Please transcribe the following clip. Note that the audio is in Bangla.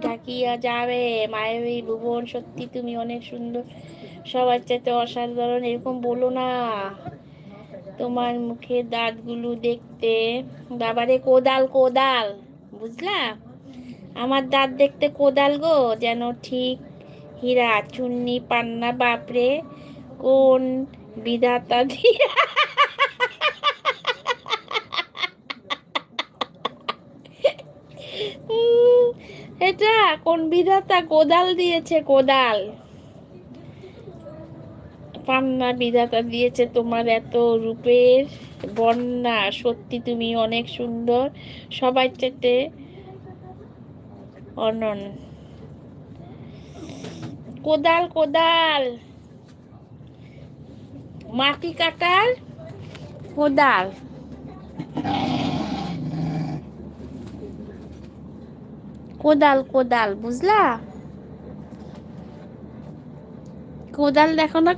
ঢাকিয়া যাবে মায়াবী ভুবন, সত্যি তুমি অনেক সুন্দর, সবার চাইতে অসাধারণ, এরকম বলো না। তোমার মুখের দাঁতগুলো দেখতে, বাবারে কোদাল কোদাল, বুঝলা? আমার দাঁত দেখতে কোদাল গো, যেন ঠিক হীরা চুন্নি পান্না, বাপরে কোন বিধাতা দিয়া এটা কোন বিধাতা কোদাল দিয়েছে, কোদাল পান্না বিধাতা দিয়েছে তোমার এত রূপের বন্যা, সত্যি তুমি অনেক সুন্দর, সবাই চাইতে অনন। কোদাল কোদাল, মাটি কাটার কোদাল, কোদাল কোদাল, বুঝলা? কোদাল দেখো না।